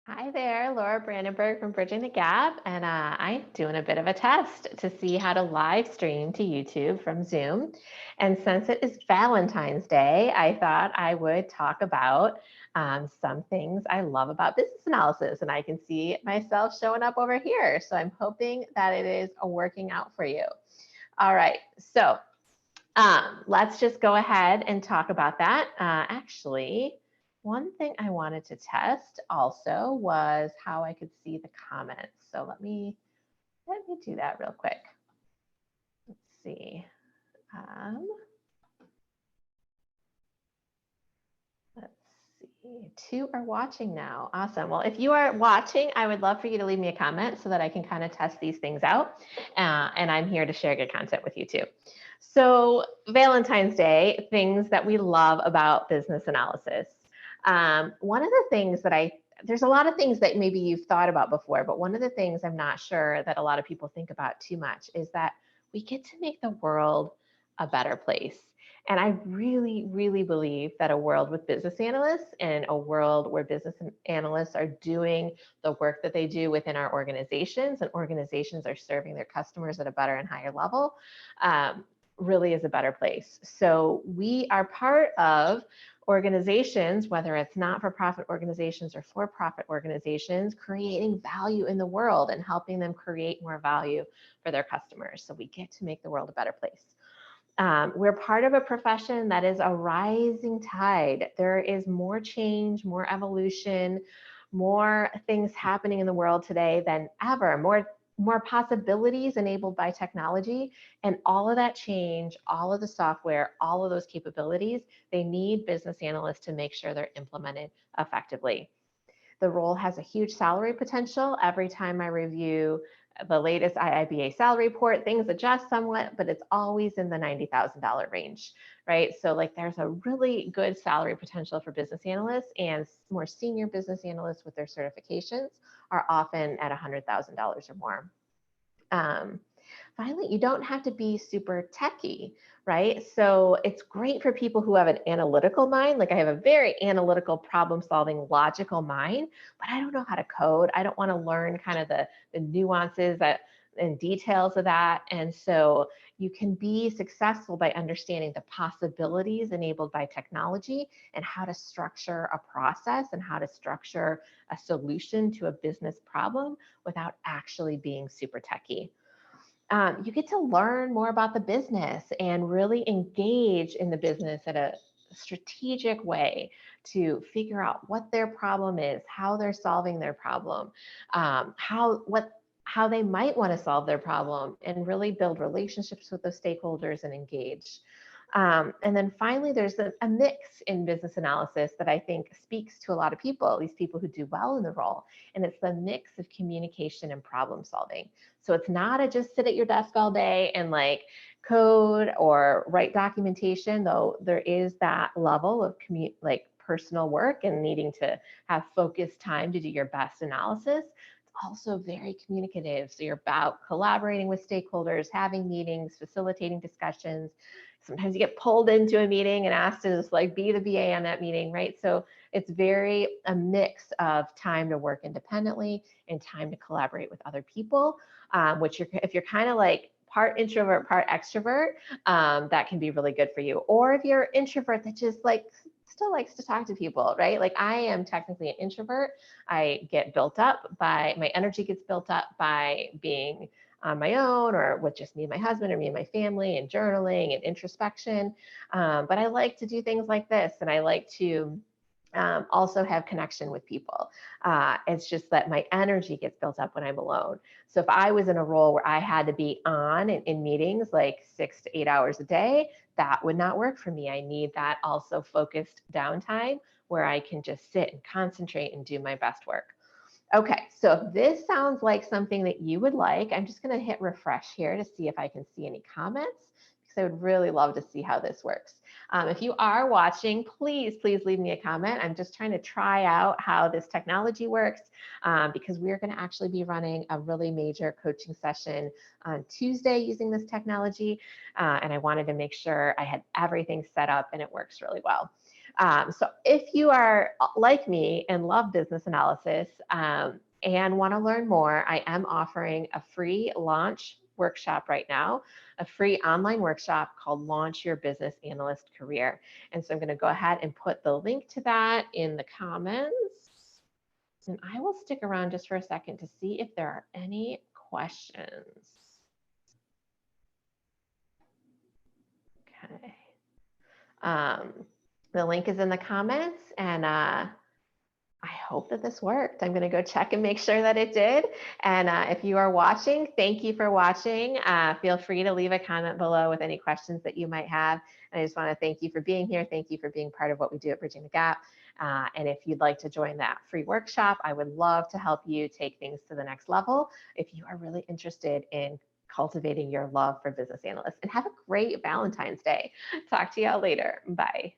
Hi there, Laura Brandenburg from Bridging the Gap, and I'm doing a bit of a test to see how to live stream to YouTube from Zoom. And since it is Valentine's Day, I thought I would talk about some things I love about business analysis, and I can see myself showing up over here. So I'm hoping that it is working out for you. All right, so let's just go ahead and talk about that. Actually, one thing I wanted to test also was how I could see the comments. So let me do that real quick. Let's see. Um, let's see. Two are watching now. Awesome. Well, if you are watching, I would love for you to leave me a comment so that I can kind of test these things out. And I'm here to share good content with you too. So, Valentine's Day, things that we love about business analysis. One of the things that there's a lot of things that maybe you've thought about before, but one of the things I'm not sure that a lot of people think about too much is that we get to make the world a better place. And I really, really believe that a world with business analysts and a world where business analysts are doing the work that they do within our organizations and organizations are serving their customers at a better and higher level, really is a better place. So we are part of organizations, whether it's not-for-profit organizations or for-profit organizations, creating value in the world and helping them create more value for their customers. So we get to make the world a better place. We're part of a profession that is a rising tide. There is more change, more evolution, more things happening in the world today than ever, more possibilities enabled by technology, and all of that change, all of the software, all of those capabilities, they need business analysts to make sure they're implemented effectively. The role has a huge salary potential. Every time I review the latest IIBA salary report, things adjust somewhat, but it's always in the $90,000 range, right? So like there's a really good salary potential for business analysts, and more senior business analysts with their certifications are often at $100,000 or more. Finally, you don't have to be super techie, right? So it's great for people who have an analytical mind. Like I have a very analytical, problem solving, logical mind, but I don't know how to code. I don't want to learn kind of the nuances and details of that. And so you can be successful by understanding the possibilities enabled by technology and how to structure a process and how to structure a solution to a business problem without actually being super techie. You get to learn more about the business and really engage in the business at a strategic way to figure out what their problem is, how they're solving their problem, how they might want to solve their problem, and really build relationships with the stakeholders and engage. And then finally, there's a mix in business analysis that I think speaks to a lot of people, these people who do well in the role. And it's the mix of communication and problem solving. So it's not a just sit at your desk all day and like code or write documentation, though there is that level of like personal work and needing to have focused time to do your best analysis. It's also very communicative. So you're about collaborating with stakeholders, having meetings, facilitating discussions. Sometimes you get pulled into a meeting and asked to just like be the BA on that meeting, right? So it's very a mix of time to work independently and time to collaborate with other people, which if you're kind of like part introvert, part extrovert, that can be really good for you. Or if you're an introvert that just like still likes to talk to people, right? Like I am technically an introvert. I get built up by, my energy gets built up by being on my own or with just me and my husband or me and my family and journaling and introspection. But I like to do things like this, and I like to also have connection with people. It's just that my energy gets built up when I'm alone. So if I was in a role where I had to be on in meetings like 6 to 8 hours a day, that would not work for me. I need that also focused downtime where I can just sit and concentrate and do my best work. Okay, so if this sounds like something that you would like, I'm just going to hit refresh here to see if I can see any comments, because I would really love to see how this works. If you are watching, please leave me a comment. I'm just trying to try out how this technology works, because we're going to actually be running a really major coaching session on Tuesday using this technology, and I wanted to make sure I had everything set up and it works really well. So if you are like me and love business analysis and want to learn more, I am offering a free launch workshop right now, a free online workshop called Launch Your Business Analyst Career. And so I'm going to go ahead and put the link to that in the comments. And I will stick around just for a second to see if there are any questions. Okay. The link is in the comments, and I hope that this worked. I'm going to go check and make sure that it did. And if you are watching, thank you for watching. Feel free to leave a comment below with any questions that you might have. And I just want to thank you for being here. Thank you for being part of what we do at Bridging the Gap. And if you'd like to join that free workshop, I would love to help you take things to the next level if you are really interested in cultivating your love for business analysts. And have a great Valentine's Day. Talk to y'all later. Bye.